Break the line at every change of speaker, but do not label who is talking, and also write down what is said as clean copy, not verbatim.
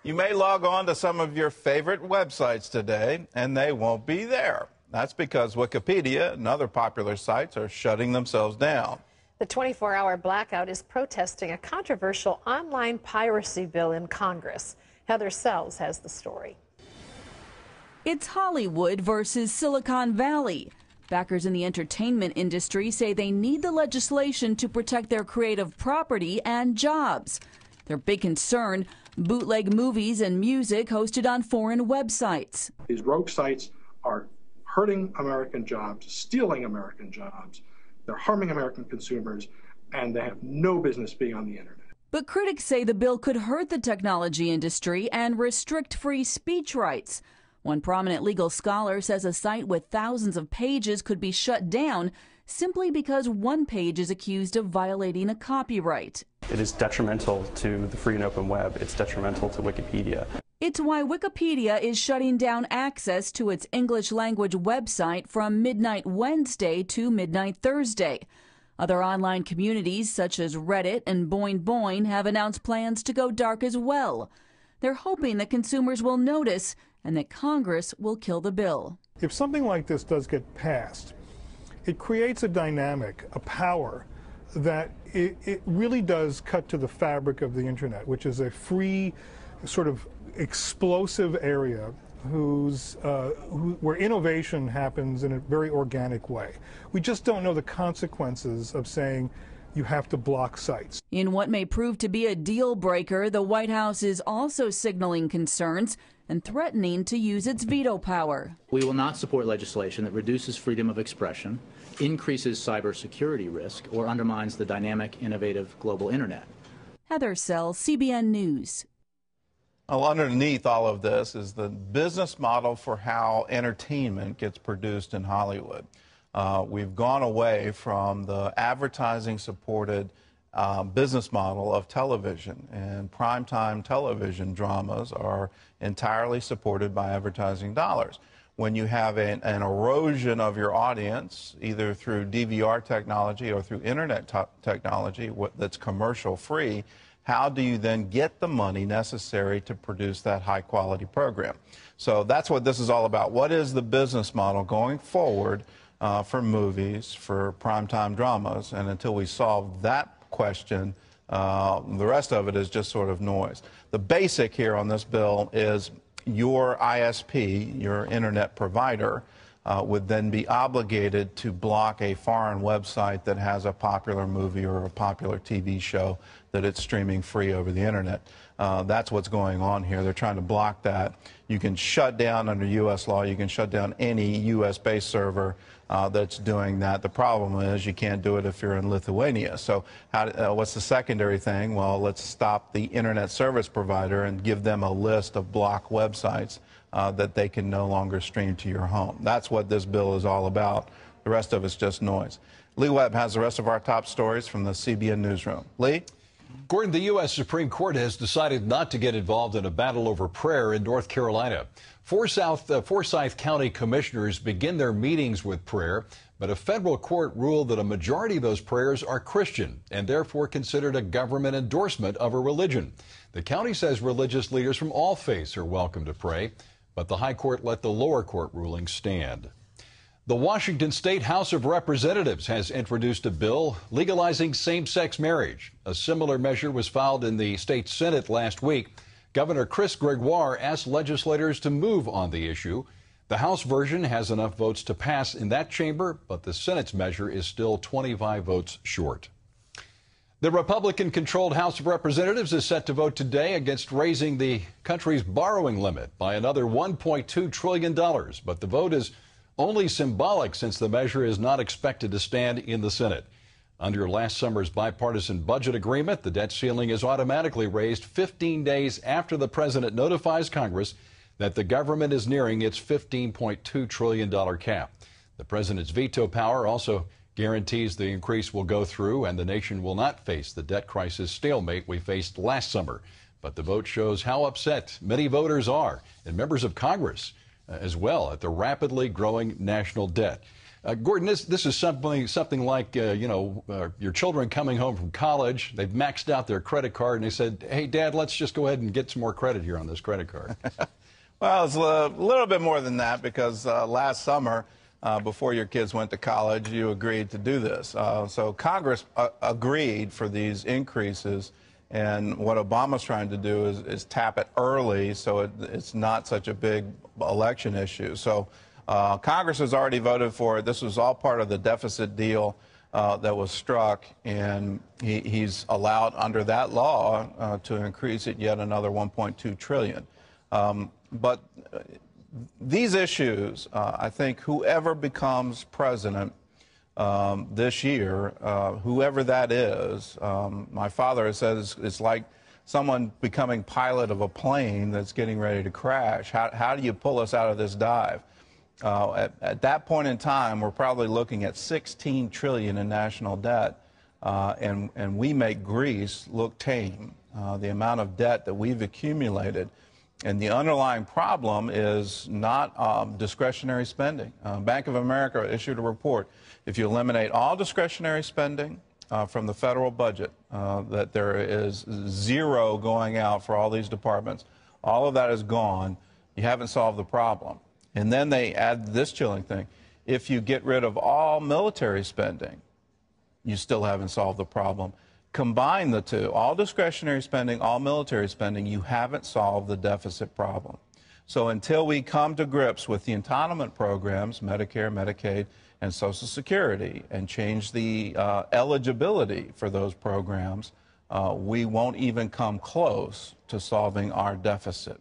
You may log on to some of your favorite websites today, and they won't be there. That's because Wikipedia and other popular sites are shutting themselves down.
The 24-hour blackout is protesting a controversial online piracy bill in Congress. Heather Sells has the story.
It's Hollywood versus Silicon Valley. Backers in the entertainment industry say they need the legislation to protect their creative property and jobs. Their big concern, bootleg movies and music hosted on foreign websites.
These rogue sites are hurting American jobs, stealing American jobs. They're harming American consumers, and they have no business being on the internet.
But critics say the bill could hurt the technology industry and restrict free speech rights. One prominent legal scholar says a site with thousands of pages could be shut down simply because one page is accused of violating a copyright.
It is detrimental to the free and open web. It's detrimental to Wikipedia.
It's why Wikipedia is shutting down access to its English language website from midnight Wednesday to midnight Thursday. Other online communities such as Reddit and Boing Boing have announced plans to go dark as well. They're hoping that consumers will notice and that Congress will kill the bill.
If something like this does get passed, it creates a dynamic, a power, that it really does cut to the fabric of the internet, which is a free, sort of explosive area where innovation happens in a very organic way. We just don't know the consequences of saying you have to block sites.
In what may prove to be a deal breaker, the White House is also signaling concerns and threatening to use its veto power.
We will not support legislation that reduces freedom of expression, increases cybersecurity risk, or undermines the dynamic, innovative global internet.
Heather Sells, CBN News.
Well, underneath all of this is the business model for how entertainment gets produced in Hollywood. We've gone away from the advertising-supported business model of television, and primetime television dramas are entirely supported by advertising dollars. When you have an erosion of your audience, either through DVR technology or through internet technology that's commercial-free, how do you then get the money necessary to produce that high-quality program? So that's what this is all about. What is the business model going forward for movies, for primetime dramas? And until we solve that question, the rest of it is just sort of noise. The basic here on this bill is your ISP, your internet provider, would then be obligated to block a foreign website that has a popular movie or a popular TV show that it's streaming free over the internet. That's what's going on here. They're trying to block that. You can shut down, under U.S. law, you can shut down any U.S.-based server that's doing that. The problem is you can't do it if you're in Lithuania. So what's the secondary thing? Well, let's stop the internet service provider and give them a list of blocked websites that they can no longer stream to your home. That's what this bill is all about. The rest of it's just noise. Lee Webb has the rest of our top stories from the CBN Newsroom. Lee?
Gordon, the U.S. Supreme Court has decided not to get involved in a battle over prayer in North Carolina. Forsyth County commissioners begin their meetings with prayer, but a federal court ruled that a majority of those prayers are Christian and therefore considered a government endorsement of a religion. The county says religious leaders from all faiths are welcome to pray, but the high court let the lower court ruling stand. The Washington State House of Representatives has introduced a bill legalizing same-sex marriage. A similar measure was filed in the state Senate last week. Governor Chris Gregoire asked legislators to move on the issue. The House version has enough votes to pass in that chamber, but the Senate's measure is still 25 votes short. The Republican-controlled House of Representatives is set to vote today against raising the country's borrowing limit by another $1.2 trillion, but the vote is only symbolic since the measure is not expected to stand in the Senate. Under last summer's bipartisan budget agreement, the debt ceiling is automatically raised 15 days after the president notifies Congress that the government is nearing its $15.2 trillion cap. The president's veto power also guarantees the increase will go through and the nation will not face the debt crisis stalemate we faced last summer. But the vote shows how upset many voters are, and members of Congress as well, at the rapidly growing national debt. Gordon, this is something like, your children coming home from college. They've maxed out their credit card, and they said, hey, Dad, let's just go ahead and get some more credit here on this credit card.
Well, it's a little bit more than that, because last summer, before your kids went to college, you agreed to do this. So Congress agreed for these increases, and what Obama's trying to do is tap it early so it's not such a big election issue. So Congress has already voted for it. This was all part of the deficit deal that was struck, and he's allowed under that law to increase it yet another $1.2 trillion. But these issues, I think whoever becomes president this year, whoever that is, my father has said it's like someone becoming pilot of a plane that's getting ready to crash. How do you pull us out of this dive? At that point in time, we're probably looking at $16 trillion in national debt, and we make Greece look tame. The amount of debt that we've accumulated. And the underlying problem is not discretionary spending. Bank of America issued a report. If you eliminate all discretionary spending from the federal budget, that there is zero going out for all these departments, all of that is gone, you haven't solved the problem. And then they add this chilling thing. If you get rid of all military spending, you still haven't solved the problem. Combine the two, all discretionary spending, all military spending, you haven't solved the deficit problem. So until we come to grips with the entitlement programs, Medicare, Medicaid, and Social Security, and change the eligibility for those programs, we won't even come close to solving our deficit.